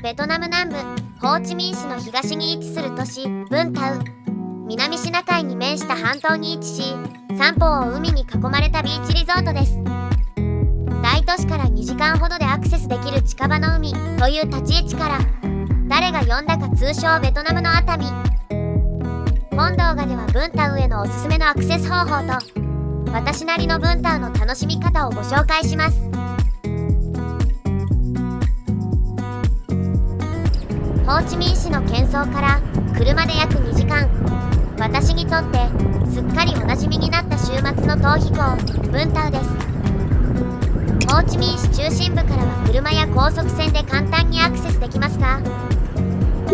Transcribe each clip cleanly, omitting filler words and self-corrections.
ベトナム南部ホーチミン市の東に位置する都市ブンタウ。南シナ海に面した半島に位置し、三方を海に囲まれたビーチリゾートです。大都市から2時間ほどでアクセスできる近場の海という立ち位置から、誰が呼んだか通称ベトナムの熱海。本動画ではブンタウへのおすすめのアクセス方法と、私なりのブンタウの楽しみ方をご紹介します。ホーチミン市の喧騒から車で約2時間。私にとってすっかりおなじみになった週末の逃避港ブンタウです。ホーチミン市中心部からは車や高速船で簡単にアクセスできますが、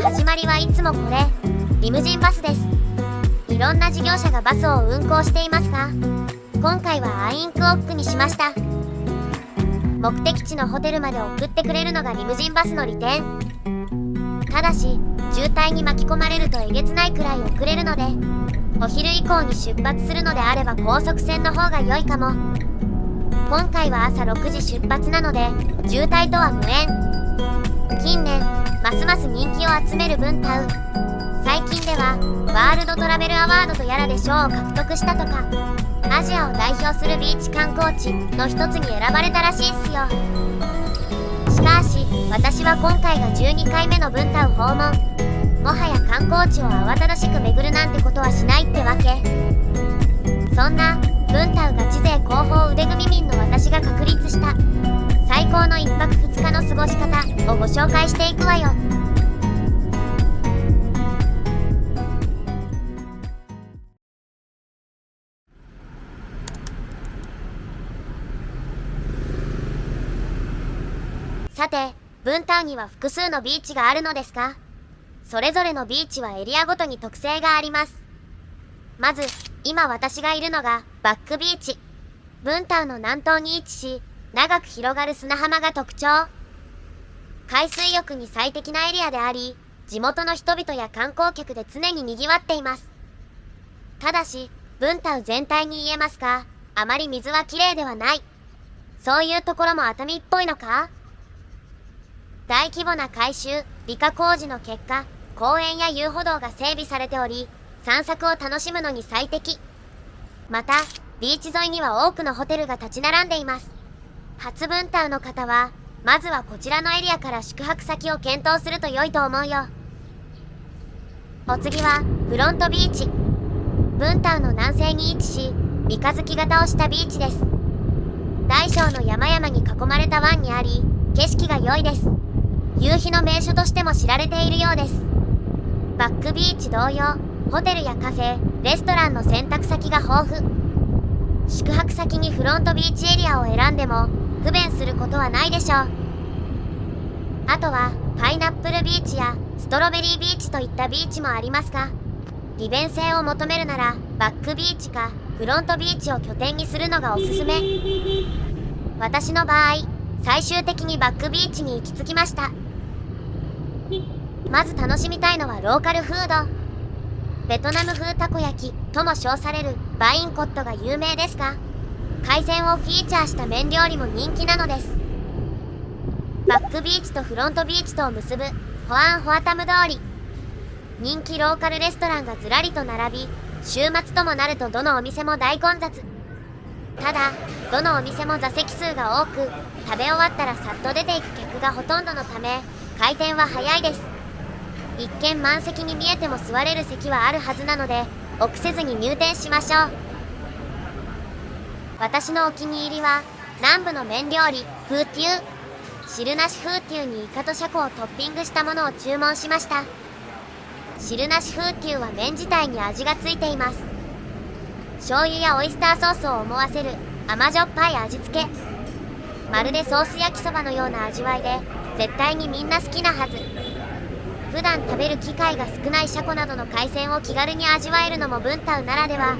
始まりはいつもこれ、リムジンバスです。いろんな事業者がバスを運行していますが、今回はアインクオックにしました。目的地のホテルまで送ってくれるのがリムジンバスの利点。ただし渋滞に巻き込まれるとえげつないくらい遅れるので、お昼以降に出発するのであれば高速船の方が良いかも。今回は朝6時出発なので渋滞とは無縁。近年ますます人気を集めるブンタウ。最近ではワールドトラベルアワードとやらで賞を獲得したとか、アジアを代表するビーチ観光地の一つに選ばれたらしいっすよ。しかし私は今回が12回目のブンタウ訪問。もはや観光地を慌ただしく巡るなんてことはしないってわけ。そんなブンタウガチ勢広報腕組み民の私が確立した最高の1泊2日の過ごし方をご紹介していくわよ。さて、ブンタウには複数のビーチがあるのですが、それぞれのビーチはエリアごとに特性があります。まず、今私がいるのがバックビーチ。ブンタウの南東に位置し、長く広がる砂浜が特徴。海水浴に最適なエリアであり、地元の人々や観光客で常に賑わっています。ただし、ブンタウ全体に言えますが、あまり水はきれいではない。そういうところも熱海っぽいのか？大規模な改修、美化工事の結果、公園や遊歩道が整備されており、散策を楽しむのに最適。また、ビーチ沿いには多くのホテルが立ち並んでいます。初ブンタウの方は、まずはこちらのエリアから宿泊先を検討すると良いと思うよ。お次は、フロントビーチ。ブンタウの南西に位置し、三日月型をしたビーチです。大小の山々に囲まれた湾にあり、景色が良いです。夕日の名所としても知られているようです。バックビーチ同様、ホテルやカフェ、レストランの選択先が豊富。宿泊先にフロントビーチエリアを選んでも不便することはないでしょう。あとはパイナップルビーチやストロベリービーチといったビーチもありますが、利便性を求めるならバックビーチかフロントビーチを拠点にするのがおすすめ。私の場合、最終的にバックビーチに行き着きました。まず楽しみたいのはローカルフード。ベトナム風たこ焼きとも称されるバインコットが有名ですが、海鮮をフィーチャーした麺料理も人気なのです。バックビーチとフロントビーチとを結ぶホアンホアタム通り。人気ローカルレストランがずらりと並び、週末ともなるとどのお店も大混雑。ただ、どのお店も座席数が多く、食べ終わったらさっと出ていく客がほとんどのため、回転は早いです。一見満席に見えても座れる席はあるはずなので、臆せずに入店しましょう。私のお気に入りは南部の麺料理フーティウ。汁なしフーティウにイカとシャコをトッピングしたものを注文しました。汁なしフーティウは麺自体に味がついています。醤油やオイスターソースを思わせる甘じょっぱい味付け。まるでソース焼きそばのような味わいで、絶対にみんな好きなはず。普段食べる機会が少ないシャコなどの海鮮を気軽に味わえるのもブンタウならでは。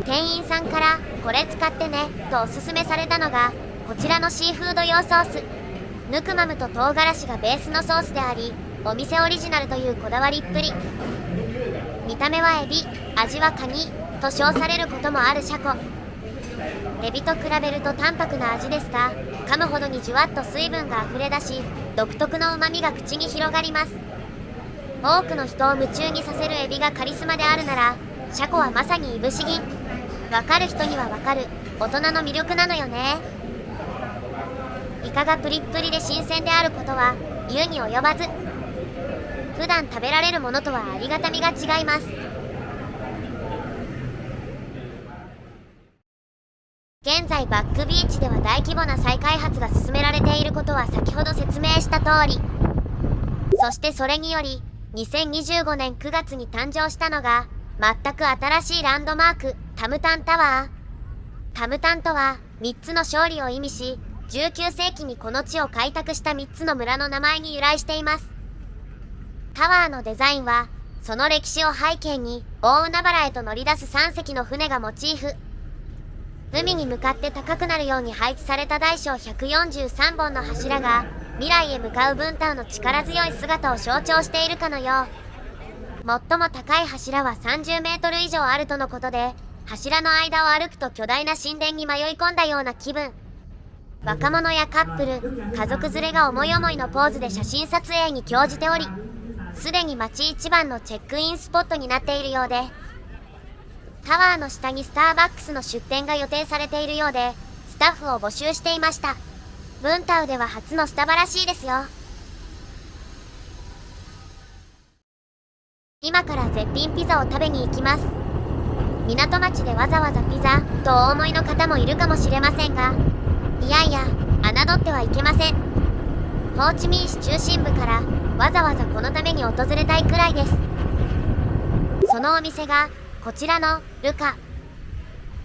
店員さんからこれ使ってねとおすすめされたのがこちらのシーフード用ソース。ヌクマムと唐辛子がベースのソースであり、お店オリジナルというこだわりっぷり。見た目はエビ、味はカニと称されることもあるシャコ。エビと比べると淡白な味ですが、噛むほどにじゅわっと水分があふれ出し、独特の旨味が口に広がります。多くの人を夢中にさせるエビがカリスマであるなら、シャコはまさにいぶし銀。わかる人にはわかる大人の魅力なのよね。イカがプリップリで新鮮であることは言うに及ばず、普段食べられるものとはありがたみが違います。現在バックビーチでは大規模な再開発が進められていることは先ほど説明した通り。そしてそれにより2025年9月に誕生したのが全く新しいランドマーク、タムタンタワー。タムタンとは3つの勝利を意味し、19世紀にこの地を開拓した3つの村の名前に由来しています。タワーのデザインはその歴史を背景に大海原へと乗り出す3隻の船がモチーフ。海に向かって高くなるように配置された大小143本の柱が未来へ向かうブンタウの力強い姿を象徴しているかのよう。最も高い柱は30メートル以上あるとのことで、柱の間を歩くと巨大な神殿に迷い込んだような気分。若者やカップル、家族連れが思い思いのポーズで写真撮影に興じており、すでに街一番のチェックインスポットになっているようで、タワーの下にスターバックスの出店が予定されているようで、スタッフを募集していました。ブンタウでは初のスタバらしいですよ。今から絶品ピザを食べに行きます。港町でわざわざピザとお思いの方もいるかもしれませんが、いやいや、侮ってはいけません。ホーチミン市中心部からわざわざこのために訪れたいくらいです。そのお店がこちらのルカ。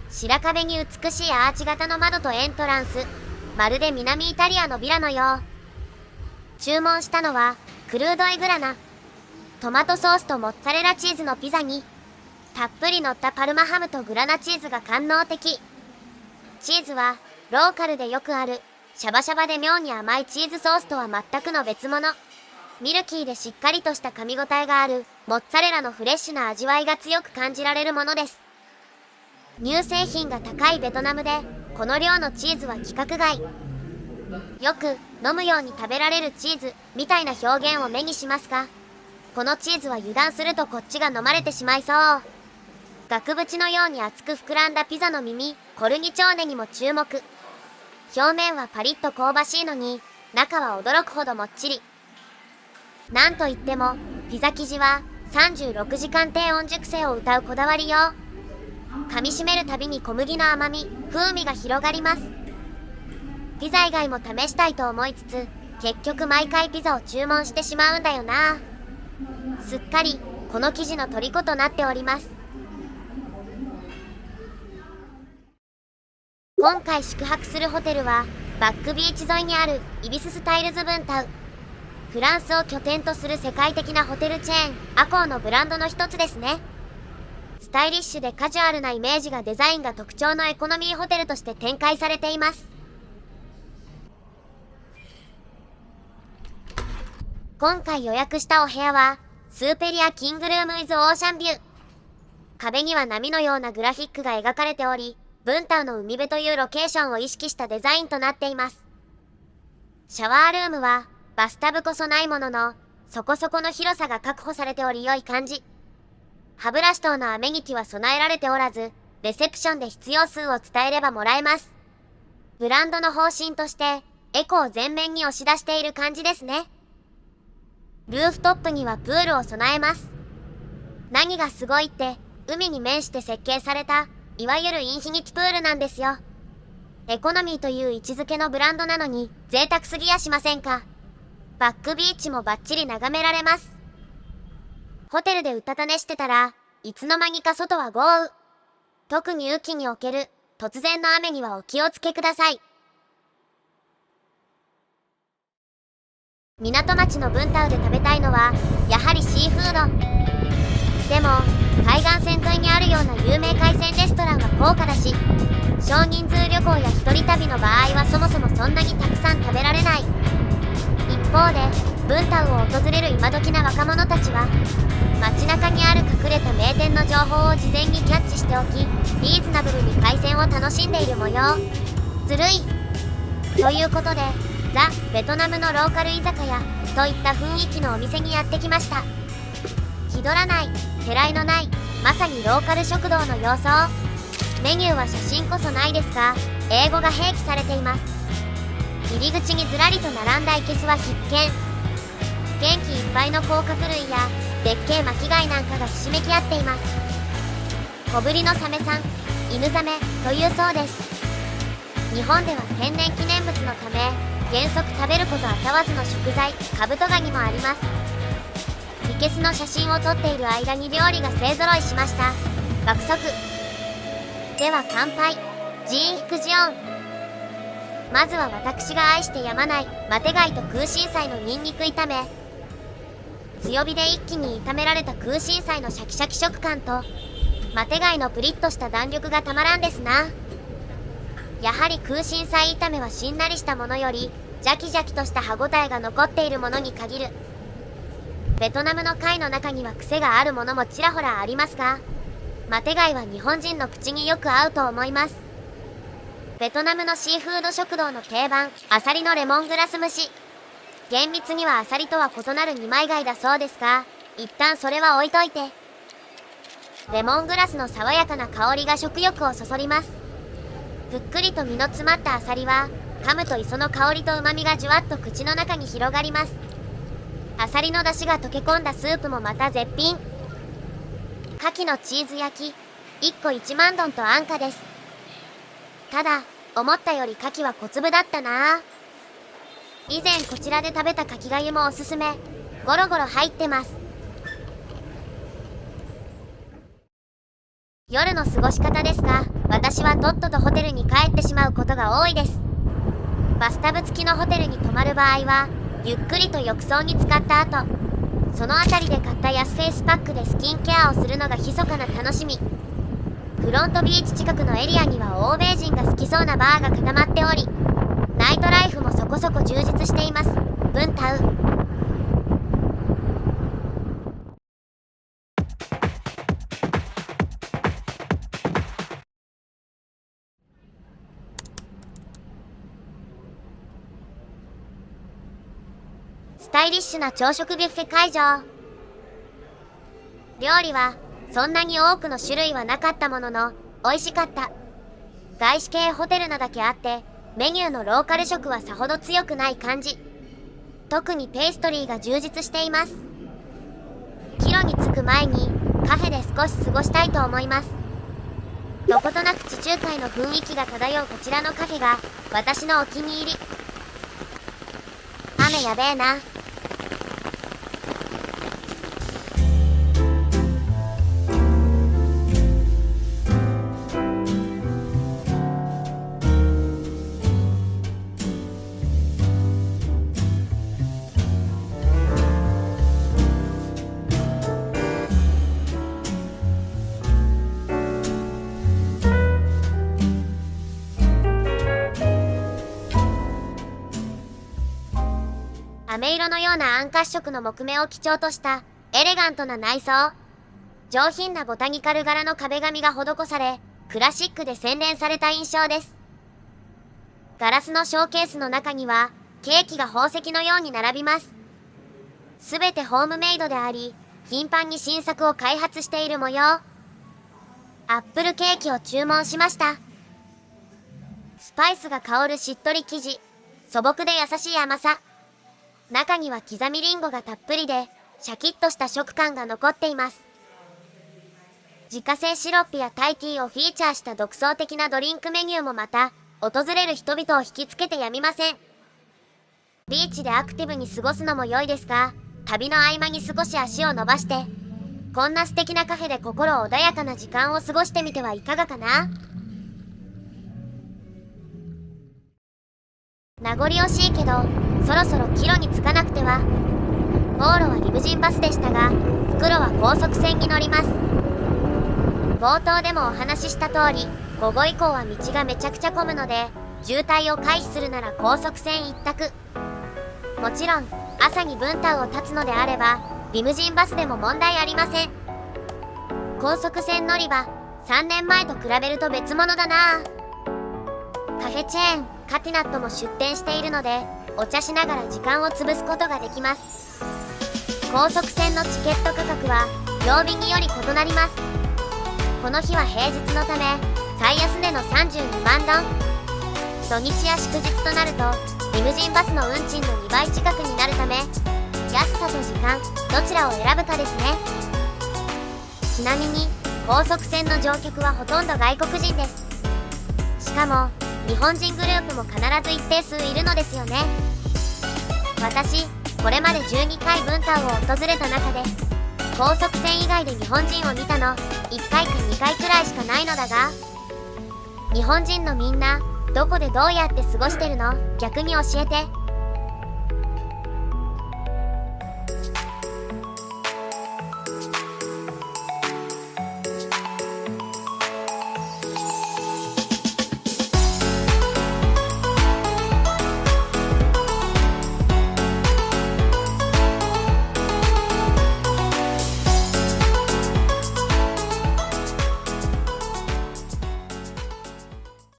白壁に美しいアーチ型の窓とエントランス、まるで南イタリアのビラのよう。注文したのはクルードエグラナ。トマトソースとモッツァレラチーズのピザにたっぷり乗ったパルマハムとグラナチーズが官能的。チーズはローカルでよくあるシャバシャバで妙に甘いチーズソースとは全くの別物。ミルキーでしっかりとした噛み応えがあるモッツァレラのフレッシュな味わいが強く感じられるものです。乳製品が高いベトナムでこの量のチーズは規格外。よく飲むように食べられるチーズみたいな表現を目にしますが、このチーズは油断するとこっちが飲まれてしまいそう。額縁のように厚く膨らんだピザの耳、コルニチョーネにも注目。表面はパリッと香ばしいのに中は驚くほどもっちり。なんといってもピザ生地は36時間低温熟成を謳うこだわりよう。噛みしめるたびに小麦の甘み、風味が広がります。ピザ以外も試したいと思いつつ、結局毎回ピザを注文してしまうんだよな。すっかりこの生地の虜となっております。今回宿泊するホテルはバックビーチ沿いにあるイビススタイルズブンタウ。フランスを拠点とする世界的なホテルチェーンアコーのブランドの一つですね。スタイリッシュでカジュアルなイメージがデザインが特徴のエコノミーホテルとして展開されています。今回予約したお部屋はスーペリアキングルームイズオーシャンビュー。壁には波のようなグラフィックが描かれており、ブンタウの海辺というロケーションを意識したデザインとなっています。シャワールームはバスタブこそないものの、そこそこの広さが確保されており良い感じ。歯ブラシ等のアメニティは備えられておらず、レセプションで必要数を伝えればもらえます。ブランドの方針として、エコを前面に押し出している感じですね。ルーフトップにはプールを備えます。何がすごいって、海に面して設計された、いわゆるインフィニティプールなんですよ。エコノミーという位置づけのブランドなのに、贅沢すぎやしませんか。バックビーチもバッチリ眺められます。ホテルでうたた寝してたらいつの間にか外は豪雨。特に雨季における突然の雨にはお気をつけください。港町のブンタウで食べたいのはやはりシーフード。でも海岸線沿いにあるような有名海鮮レストランは高価だし、少人数旅行や一人旅の場合はそもそもそんなにたくさん食べられない。一方でブンタウを訪れる今時な若者たちは街中にある隠れた名店の情報を事前にキャッチしておき、リーズナブルに海鮮を楽しんでいる模様。ずるいということでザ・ベトナムのローカル居酒屋といった雰囲気のお店にやってきました。気取らない、てらいのない、まさにローカル食堂の様相。メニューは写真こそないですが、英語が併記されています。入り口にずらりと並んだ生簀は必見。元気いっぱいの甲殻類やでっけえ巻き貝なんかがひしめき合っています。小ぶりのサメさん、犬ザメというそうです。日本では天然記念物のため原則食べることあたわずの食材カブトガニもあります。生簀の写真を撮っている間に料理が勢ぞろいしました。爆速では乾杯。ジーンヒクジオン。まずは私が愛してやまないマテ貝と空心菜のニンニク炒め。強火で一気に炒められた空心菜のシャキシャキ食感とマテ貝のプリッとした弾力がたまらんですな。やはり空心菜炒めはしんなりしたものよりジャキジャキとした歯ごたえが残っているものに限る。ベトナムの貝の中には癖があるものもちらほらありますが、マテ貝は日本人の口によく合うと思います。ベトナムのシーフード食堂の定番、アサリのレモングラス蒸し。厳密にはアサリとは異なる二枚貝だそうですが、一旦それは置いといて。レモングラスの爽やかな香りが食欲をそそります。ぷっくりと身の詰まったアサリは噛むと磯の香りと旨みがじゅわっと口の中に広がります。アサリの出汁が溶け込んだスープもまた絶品。牡蠣のチーズ焼き1個1万ドンと安価です。ただ思ったより牡蠣は小粒だったな。以前こちらで食べた牡蠣がゆもおすすめ。ゴロゴロ入ってます。夜の過ごし方ですが、私はとっととホテルに帰ってしまうことが多いです。バスタブ付きのホテルに泊まる場合はゆっくりと浴槽に浸かった後、その辺りで買った安フェイスパックでスキンケアをするのが密かな楽しみ。フロントビーチ近くのエリアには欧米人が好きそうなバーが固まっており、ナイトライフもそこそこ充実しています。ブンタウ。スタイリッシュな朝食ビュッフェ会場。料理はそんなに多くの種類はなかったものの美味しかった。外資系ホテルなだけあってメニューのローカル色はさほど強くない感じ。特にペーストリーが充実しています。帰路に着く前にカフェで少し過ごしたいと思います。どことなく地中海の雰囲気が漂うこちらのカフェが私のお気に入り。雨やべえな。飴色のような暗褐色の木目を基調としたエレガントな内装。上品なボタニカル柄の壁紙が施され、クラシックで洗練された印象です。ガラスのショーケースの中にはケーキが宝石のように並びます。すべてホームメイドであり、頻繁に新作を開発している模様。アップルケーキを注文しました。スパイスが香るしっとり生地、素朴で優しい甘さ。中には刻みリンゴがたっぷりでシャキッとした食感が残っています。自家製シロップやタイティーをフィーチャーした独創的なドリンクメニューもまた訪れる人々を引きつけてやみません。ビーチでアクティブに過ごすのも良いですが、旅の合間に少し足を伸ばしてこんな素敵なカフェで心穏やかな時間を過ごしてみてはいかがかな。名残惜しいけどそろそろ帰路に着かなくては。往路はリムジンバスでしたが、袋は高速船に乗ります。冒頭でもお話しした通り、午後以降は道がめちゃくちゃ混むので、渋滞を回避するなら高速船一択。もちろん朝にブンタウを立つのであればリムジンバスでも問題ありません。高速船乗り場3年前と比べると別物だな。カフェチェーンカティナットも出店しているので、お茶しながら時間を潰すことができます。高速船のチケット価格は曜日により異なります。この日は平日のため最安値の32万ドン。土日や祝日となるとリムジンバスの運賃の2倍近くになるため、安さと時間どちらを選ぶかですね。ちなみに高速船の乗客はほとんど外国人です。しかも日本人グループも必ず一定数いるのですよね。私これまで12回ブンタンを訪れた中で高速船以外で日本人を見たの1回か2回くらいしかないのだが、日本人のみんなどこでどうやって過ごしてるの？逆に教えて。